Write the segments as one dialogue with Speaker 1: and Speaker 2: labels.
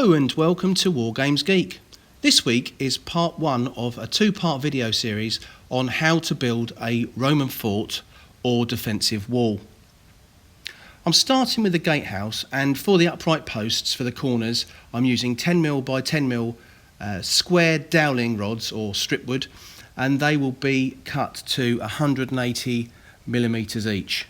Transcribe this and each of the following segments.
Speaker 1: Hello and welcome to Wargames Geek. This week is part one of a two-part video series on how to build a Roman fort or defensive wall. I'm starting with the gatehouse, and for the upright posts for the corners I'm using 10mm by 10mm square dowling rods or stripwood, and they will be cut to 180mm each.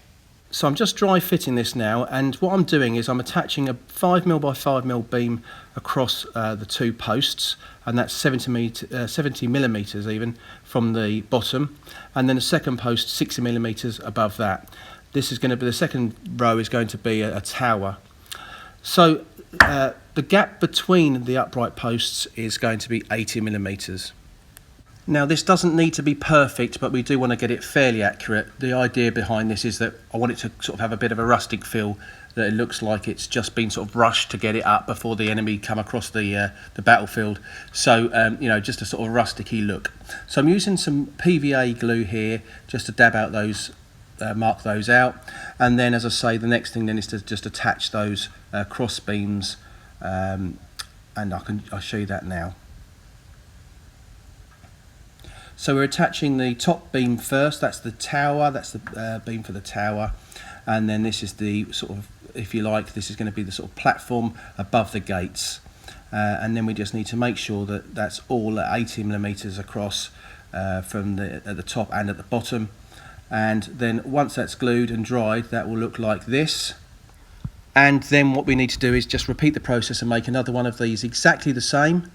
Speaker 1: So I'm just dry fitting this now, and what I'm doing is I'm attaching a 5mm by 5mm beam across the two posts, and that's 70mm even from the bottom, and then the second post 60mm above that. This is going to be, the second row is going to be a tower. So the gap between the upright posts is going to be 80mm. Now this doesn't need to be perfect, but we do want to get it fairly accurate. The idea behind this is that I want it to sort of have a bit of a rustic feel, that it looks like it's just been sort of rushed to get it up before the enemy come across the battlefield. So you know, just a sort of rusticy look. So I'm using some PVA glue here just to dab out those, mark those out, and then, as I say, the next thing then is to just attach those cross beams, and I'll show you that now. So we're attaching the top beam first. That's the tower, that's the beam for the tower, and then this is the sort of, if you like, this is going to be the sort of platform above the gates, and then we just need to make sure that that's all at 80mm across from at the top and at the bottom. And then once that's glued and dried, that will look like this. And then what we need to do is just repeat the process and make another one of these exactly the same.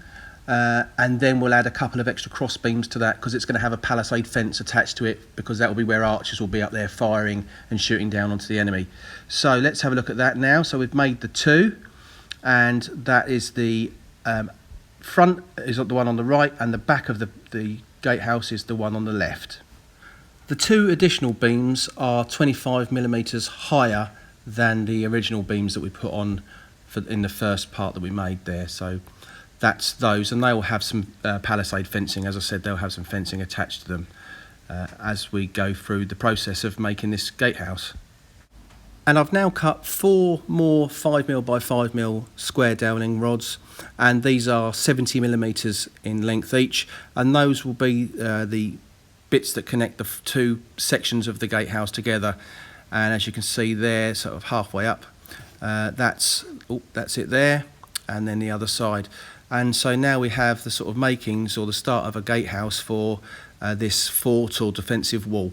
Speaker 1: And then we'll add a couple of extra cross beams to that, because it's going to have a palisade fence attached to it, because that will be where archers will be up there firing and shooting down onto the enemy. So let's have a look at that now. So we've made the two, and that is the front is the one on the right, and the back of the gatehouse is the one on the left. The two additional beams are 25mm higher than the original beams that we put on in the first part that we made there. So that's those, and they will have some palisade fencing. As I said, they'll have some fencing attached to them as we go through the process of making this gatehouse. And I've now cut 4 more 5mm by 5mm square dowling rods, and these are 70mm in length each, and those will be the bits that connect the two sections of the gatehouse together. And as you can see there, sort of halfway up, that's it there, and then the other side. And so now we have the sort of makings, or the start of a gatehouse for this fort or defensive wall.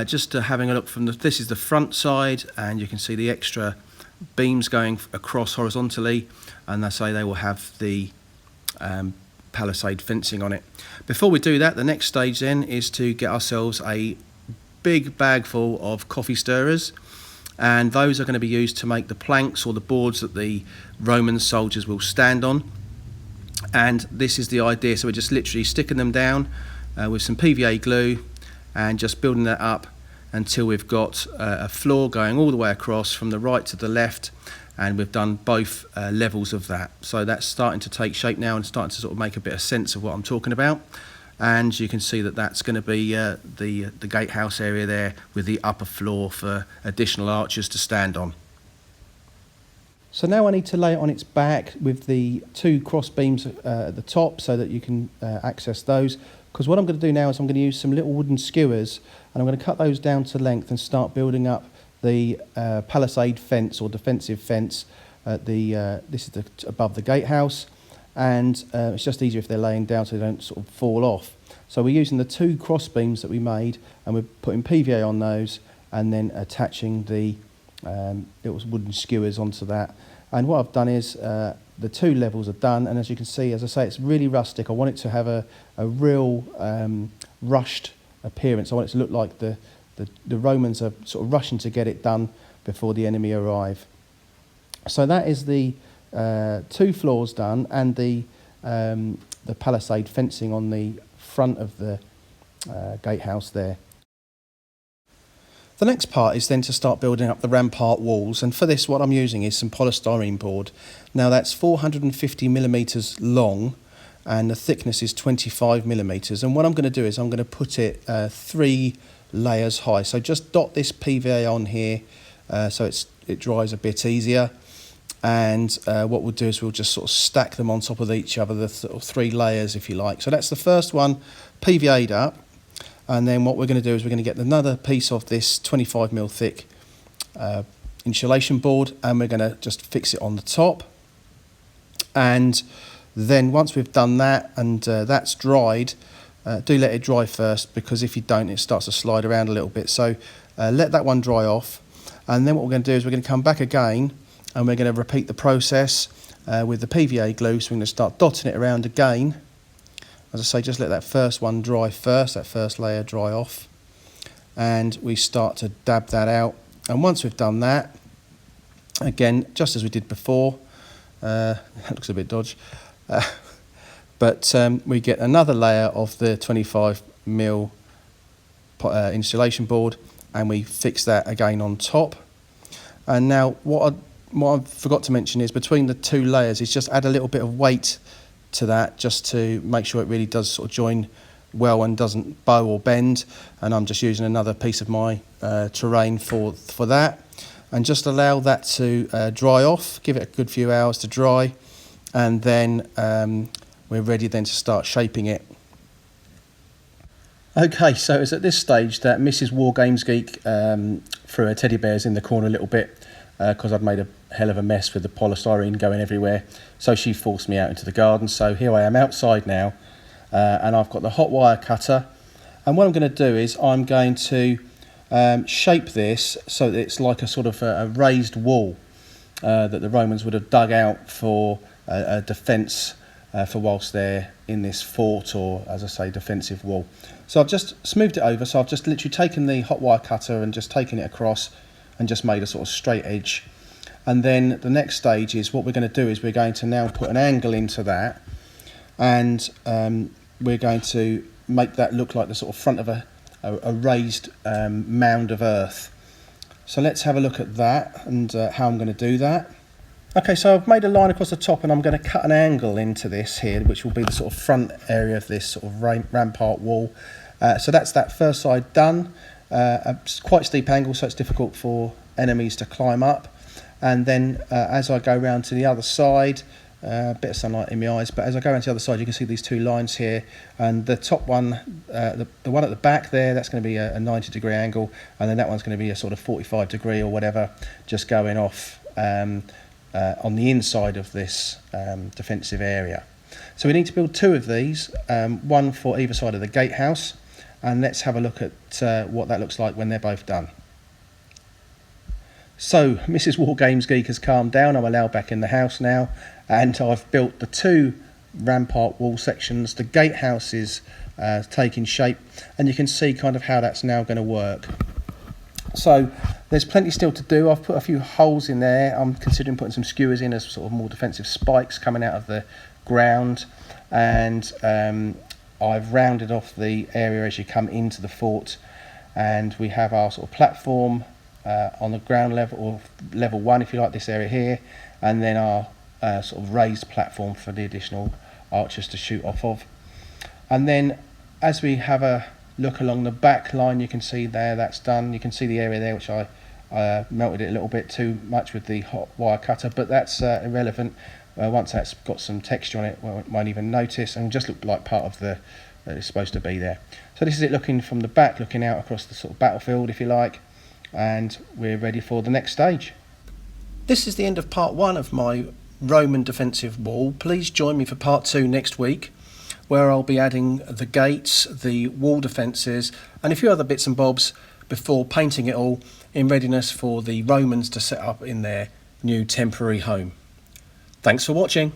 Speaker 1: Just having a look from this is the front side, and you can see the extra beams going across horizontally, and I say they will have the palisade fencing on it. Before we do that, the next stage then is to get ourselves a big bag full of coffee stirrers, and those are going to be used to make the planks or the boards that the Roman soldiers will stand on. And this is the idea, so we're just literally sticking them down with some PVA glue and just building that up until we've got a floor going all the way across from the right to the left, and we've done both levels of that. So that's starting to take shape now and starting to sort of make a bit of sense of what I'm talking about. And you can see that that's going to be the gatehouse area there, with the upper floor for additional archers to stand on. So now I need to lay it on its back with the two cross beams at the top, so that you can access those. Because what I'm going to do now is I'm going to use some little wooden skewers, and I'm going to cut those down to length and start building up the palisade fence or defensive fence at this is above the gatehouse. And it's just easier if they're laying down so they don't sort of fall off. So we're using the two cross beams that we made, and we're putting PVA on those, and then attaching the little wooden skewers onto that. And what I've done is the two levels are done, and as you can see, as I say, it's really rustic. I want it to have a real rushed appearance. I want it to look like the Romans are sort of rushing to get it done before the enemy arrive. So that is the two floors done, and the palisade fencing on the front of the gatehouse there. The next part is then to start building up the rampart walls, and for this what I'm using is some polystyrene board. Now that's 450mm long, and the thickness is 25mm, and what I'm going to do is I'm going to put it 3 layers high. So just dot this PVA on here so it dries a bit easier, and what we'll do is we'll just sort of stack them on top of each other, the sort of 3 layers if you like. So that's the first one PVA'd up, and then what we're going to do is we're going to get another piece of this 25mm thick insulation board, and we're going to just fix it on the top. And then once we've done that and that's dried, do let it dry first, because if you don't, it starts to slide around a little bit. So let that one dry off, and then what we're going to do is we're going to come back again and we're going to repeat the process with the PVA glue. So we're going to start dotting it around again. As I say, just let that first one dry first, that first layer dry off, and we start to dab that out. And once we've done that, again, just as we did before, that looks a bit dodgy, but we get another layer of the 25mm insulation board, and we fix that again on top. And now what I forgot to mention is between the 2 layers is just add a little bit of weight to that, just to make sure it really does sort of join well and doesn't bow or bend. And I'm just using another piece of my terrain for that, and just allow that to dry off, give it a good few hours to dry, and then we're ready then to start shaping it. Okay, so it's at this stage that Mrs. Wargames Geek threw her teddy bears in the corner a little bit, because I'd made a hell of a mess with the polystyrene going everywhere. So she forced me out into the garden. So here I am outside now, and I've got the hot wire cutter. And what I'm going to do is I'm going to shape this so that it's like a sort of a raised wall that the Romans would have dug out for a defence for whilst they're in this fort, or as I say, defensive wall. So I've just smoothed it over. So I've just literally taken the hot wire cutter and just taken it across and just made a sort of straight edge. And then the next stage is what we're going to do is we're going to now put an angle into that, and we're going to make that look like the sort of front of a raised mound of earth. So let's have a look at that and how I'm going to do that. Okay, so I've made a line across the top, and I'm going to cut an angle into this here, which will be the sort of front area of this sort of rampart wall. So that's that first side done. A quite steep angle, so it's difficult for enemies to climb up. And then as I go round to the other side, a bit of sunlight in my eyes, but as I go around to the other side, you can see these 2 lines here, and the top one, the one at the back there, that's going to be a 90-degree angle, and then that one's going to be a sort of 45-degree or whatever, just going off on the inside of this defensive area. So we need to build 2 of these, one for either side of the gatehouse, and let's have a look at what that looks like when they're both done. So Mrs. Wargames Geek has calmed down. I'm allowed back in the house now, and I've built the 2 rampart wall sections. The gatehouse is taking shape, and you can see kind of how that's now going to work. So there's plenty still to do. I've put a few holes in there. I'm considering putting some skewers in as sort of more defensive spikes coming out of the ground, and I've rounded off the area as you come into the fort, and we have our sort of platform on the ground level, or level 1 if you like, this area here, and then our sort of raised platform for the additional archers to shoot off of. And then as we have a look along the back line, you can see there that's done. You can see the area there which I melted it a little bit too much with the hot wire cutter, but that's irrelevant. Once that's got some texture on it, well, won't even notice, and just look like part of the that it's supposed to be there. So this is it looking from the back, looking out across the sort of battlefield if you like, and we're ready for the next stage. This is the end of part 1 of my Roman defensive wall. Please join me for part 2 next week, where I'll be adding the gates, the wall defences, and a few other bits and bobs before painting it all in readiness for the Romans to set up in their new temporary home. Thanks for watching.